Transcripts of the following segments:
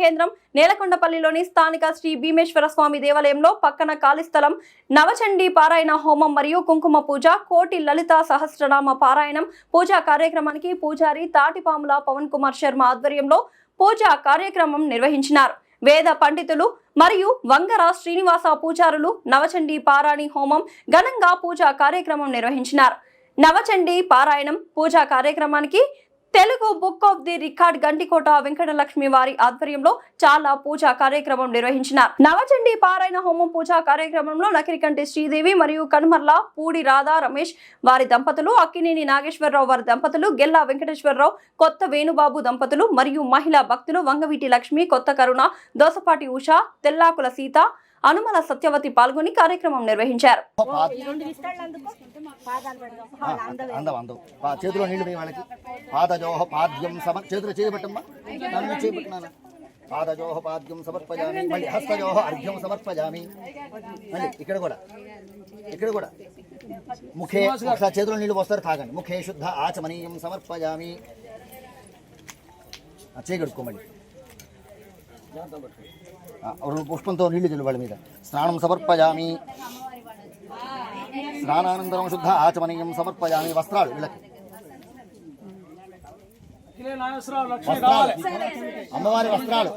కేంద్రం నేలకొండపల్లిలోని స్థానిక శ్రీ భీమేశ్వర స్వామి దేవాలయంలో పక్కన ఖాళీ స్థలం నవచండీ పారాయణ హోమం మరియు కుంకుమ పూజ, కోటి లలిత సహస్రనామ పారాయణం పూజా కార్యక్రమానికి పూజారి తాటిపాముల పవన్ కుమార్ శర్మ ఆధ్వర్యంలో పూజా కార్యక్రమం నిర్వహించినారు. వేద పండితులు మరియు వంగర శ్రీనివాస పూజారులు నవచండీ పారాయణ హోమం ఘనంగా పూజా కార్యక్రమం నిర్వహించినారు. నవచండీ పారాయణం పూజా కార్యక్రమానికి Telugu book of the record Gantikota Venkatalakshmi వారి ఆధ్వర్యంలో చాలా పూజా కార్యక్రమం నిర్వహించినారు. నవచండీ పారాయణ హోమం పూజా కార్యక్రమంలో నకిరికంటి శ్రీదేవి మరియు కనుమర్ల పూడి రాధా రమేష్ వారి దంపతులు, అక్కినేని నాగేశ్వరరావు వారి దంపతులు, గెల్లా వెంకటేశ్వరరావు, కొత్త వేణుబాబు దంపతులు మరియు మహిళా భక్తులు వంగవీటి లక్ష్మి, కొత్త కరుణ, దోసపాటి ఉష, తెల్లాకుల సీత, అనుమల సత్యవతి పాల్గొని కార్యక్రమం నిర్వహించారు. చేతిలో నీళ్లు వాళ్ళకి పాదజోహ పాద్యం చేతిలో చేయబెట్టమ్మా, చేపట్టినాను. పాదజోహ పాద్యం సమర్పయామి, మళ్ళీ హస్తజోహ అర్ఘ్యం సమర్పయామి. మళ్ళీ ఇక్కడ కూడా ముఖే ఒకసారి చేతిలో నీళ్లు పోస్తారు, తాగండి. ముఖే శుద్ధ ఆచమనీయం సమర్పయామి. చేయగడుకోమని పుష్పంతో నీళ్లు చల్లు వాళ్ళ మీద. స్నానం సమర్పయామి. స్నానానంతరం శుద్ధ ఆచమనీయం సమర్పయామి. వస్త్రాలు వీళ్ళకి, అమ్మవారి వస్త్రాలు.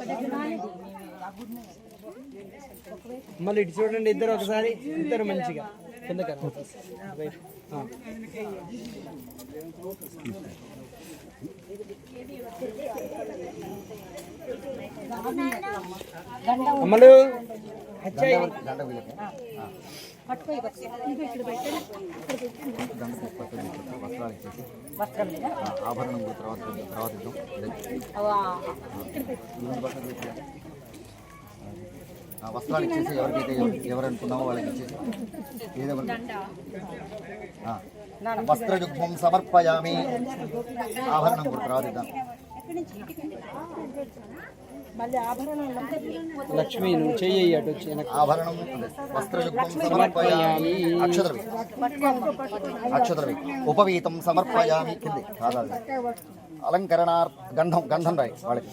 మళ్ళీ ఇటు చూడండి, ఇద్దరు ఒకసారి, ఇద్దరు మంచిగా కిందకి. అమ్మలు ఆభరణం తర్వాత వస్త్రాలు ఇచ్చేసి ఎవరికైతే ఎవరనుకున్నామో వాళ్ళకి ఇచ్చేసి ఏదో వస్త్రయుగ్మం సమర్పయామి. ఆభరణం కూడా తర్వాత ఇద్దాం. లక్ష్మి నువ్వు చెయ్యి అటు వచ్చి ఆభరణం వస్త్రయుగ్మం సమర్పయామి. అక్షతరవి ఉపవీతం సమర్పయామి. కింది కాదాలి. అలంకరణార్థ గంధం రాయి వాళ్ళకి.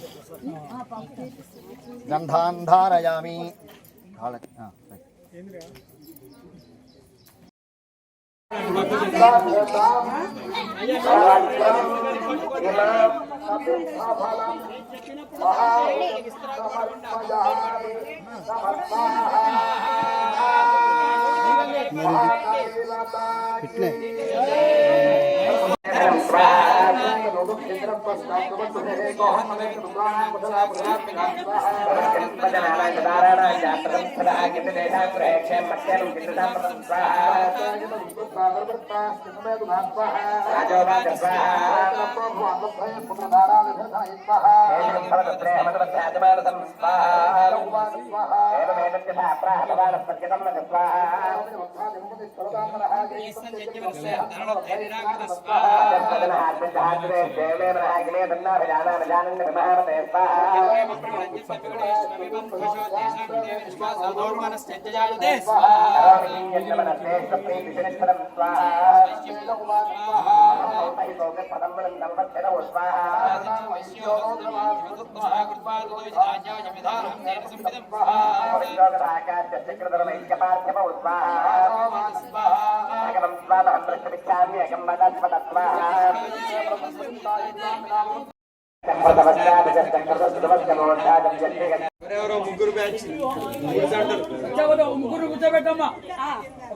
గంధాన్ ధారయామి వాళ్ళకి. ఇట్లే ముగ్గురు బ్యాచ్ ముగ్గురు కూర్చోబెట్టమ్మా,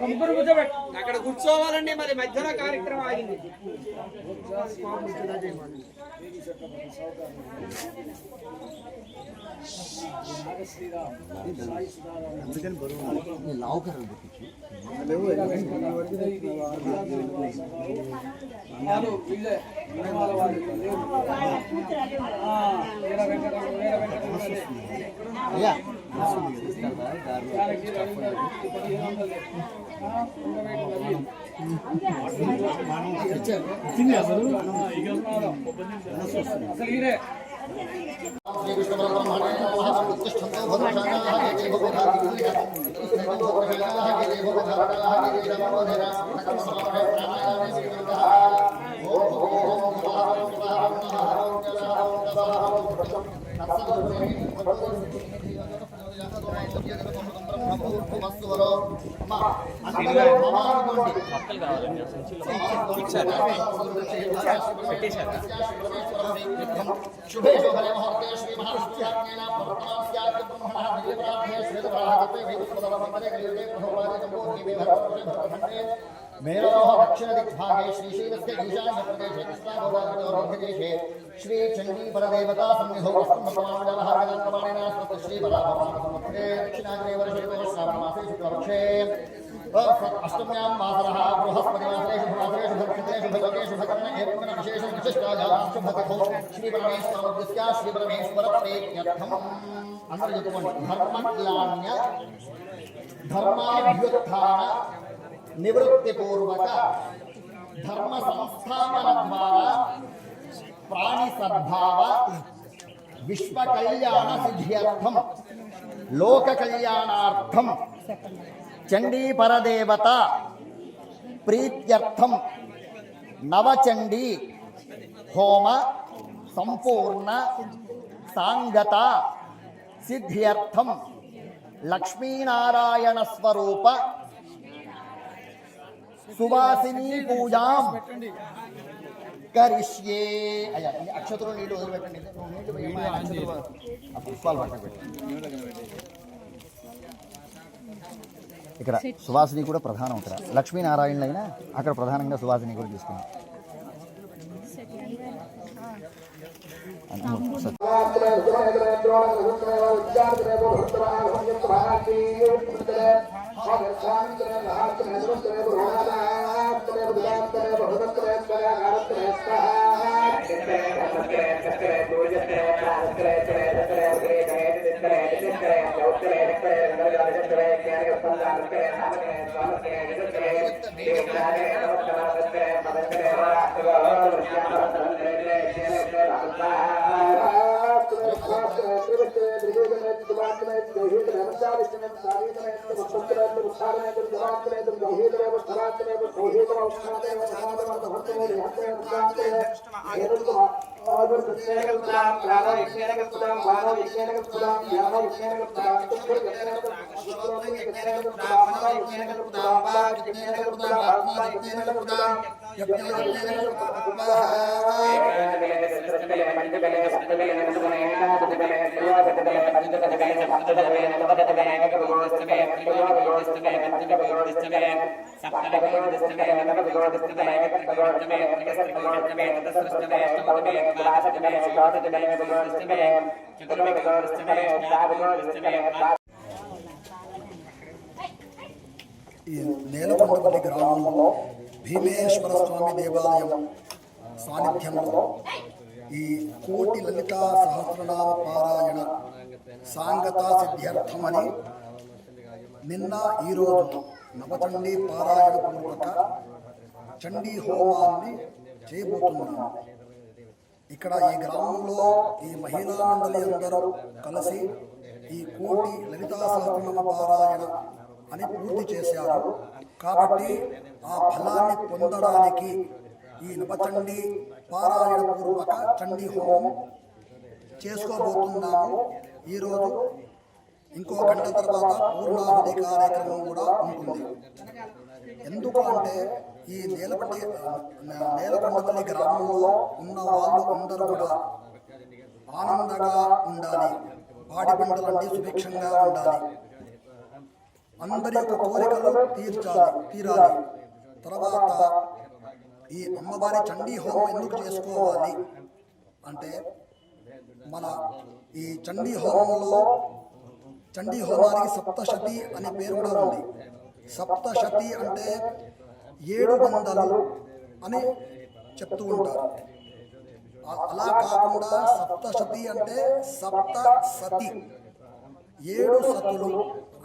ముగ్గురు కూర్చోబెట్టు. అక్కడ కూర్చోవాలండి, మరి మధ్యలో కార్యక్రమం ఆగింది. Gracias. శుభే శుభే ముహూర్తే శ్రీ మహావిష్ణుయాజ్ఞేన బ్రహ్మణస్యాత్ బ్రహ్మణః దివ్యప్రార్థే శ్వేతప్రాహతే వైకుంఠపదవమందరే కలియుగే ప్రభువాది జంబోద్గీమే భరతవర్షే మేరోహ దక్షిణదిగ్భాగే శ్రీశైలस्य ఈశాన్యप्रदेशे कृष्णागोदावरीदेशे श्री चंडी परदेवता सन्निधौ वस्तुप्रमाणजलहारगणप्रमाणेन श्रीपराभवामसंवत्सरे दक्षिणाग्रे वर्षे श्रावणमासे शुक्लपक्षे अष्टम्यां वासरः बृहस्पतिवासरे शुभवासरे शुभक्षते शुभयोगे शुभकर्ण एवं विशेषं विशिष्टायां शुभतिथौ श्रीपरमेश्वरस्य श्रीपरमेश्वरप्रीत्यर्थम् अन्तर्युक्तं धर्मग्लान्य धर्माभ्युत्थान निवृत्तिपूर्वक धर्म संस्थापन द्वारा प्राणी सद्भाव विश्व कल्याण सिद्ध्यर्थम लोक कल्याणार्थम चंडी परदेवता प्रीत्यर्थम नवचंडी होम संपूर्ण सांगता सिद्ध्यर्थम लक्ष्मीनारायण स्वरूप सुवासिनी पूजा करिष्ये अय्या अक्षतुలు నీళ్ళు వదిలిపెట్టండి నీళ్ళు అక్షతలు పుష్పాలు పట్టుకోండి ఇక్కడ సువాసిని కూడా ప్రధానం ఇక్కడ లక్ష్మీనారాయణులైనా అక్కడ ప్రధానంగా సువాసిని కూడా తీసుకున్నాం ఈ నేలకొండపల్లి గ్రామంలో భీమేశ్వర స్వామి దేవాలయం సాన్నిధ్యంలో ఈ కోటి లలితా సహస్రనామ పారాయణ సాంగతా సిద్ధ్యర్థమని నిన్న ఈరోజు నవచండీ పారాయణ పూర్వక చండీ హోమాన్ని చేయబోతున్నాము. ఇక్కడ ఈ గ్రామంలో ఈ మహిళా మండలి అందరూ కలిసి ఈ కోటి లలితా సహస్రనామ పారాయణ అని పూర్తి చేశారు. కాబట్టి ఆ ఫలాన్ని పొందడానికి ఈ నవచండీ పారాయణ పూర్వక చండీ హోమం చేసుకోబోతున్నాము. ఈరోజు ఇంకో గంట తర్వాత పూర్ణాహుతి కార్యక్రమం కూడా ఉంటుంది. ఎందుకు అంటే ఈ నేలకొండపల్లి గ్రామంలో ఉన్న వాళ్ళు అందరూ కూడా ఆనందంగా ఉండాలి, పాడి పంటలన్నీ సుభిక్షంగా ఉండాలి, అందరి యొక్క కోరికలు తీరాలి. తర్వాత ఈ అమ్మవారి చండీ హోమం ఎందుకు చేసుకోవాలి అంటే మన ఈ చండీ హోమానికి సప్తశతి అనే పేరు కూడా ఉంది. సప్తశతి అంటే 700 అని చెప్తూ ఉంటారు. అలా కాకుండా సప్తశతి అంటే సప్త సతి, 7 సతులు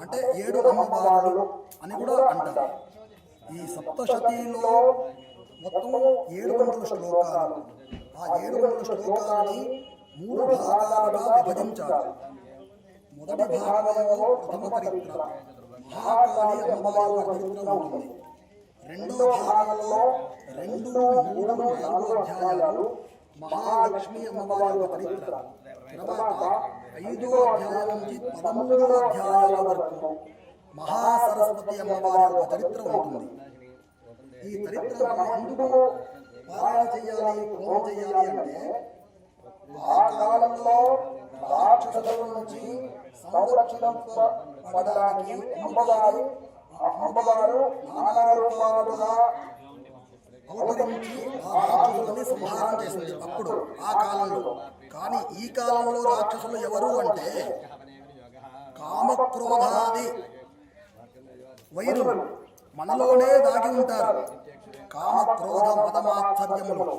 అంటే 7 అమ్మవారులు అని కూడా అంటారు. ఈ సప్తశతిలో మొత్తం 700 శ్లోకాలు. ఆ 700 శ్లోకాలని 3 భాగాలుగా విభజించారు. మొదటి భాగంలో ప్రథమ చరిత్ర మహాకాళి అమ్మవారి చరిత్ర ఉంటుంది. రెండో భాగంలో 2, 3, 4 అధ్యాయాలు మహాలక్ష్మి అమ్మవారి చరిత్ర. తర్వాత 5వ అధ్యాయం నుంచి 13వ అధ్యాయాల వరకు మహాసరస్వతి అమ్మవారి యొక్క చరిత్ర ఉంటుంది. ఈ చరిత్రను ఎందుకు పారాయణ చేయాలి, హోమం చేయాలి అంటే ఆ కాలంలో రాక్షసుల నుంచి సంరక్షించబడడానికి అమ్మవారు నానా రూపాలుగా అవతరించి ఆ రాక్షసులని సంహారం చేసింది అప్పుడు ఆ కాలంలో. కానీ ఈ కాలంలో రాక్షసులు ఎవరు అంటే కామక్రోధాది వైరులు మనలోనే దాగి ఉంటారు. కామక్రోధ మదమాత్సర్యములు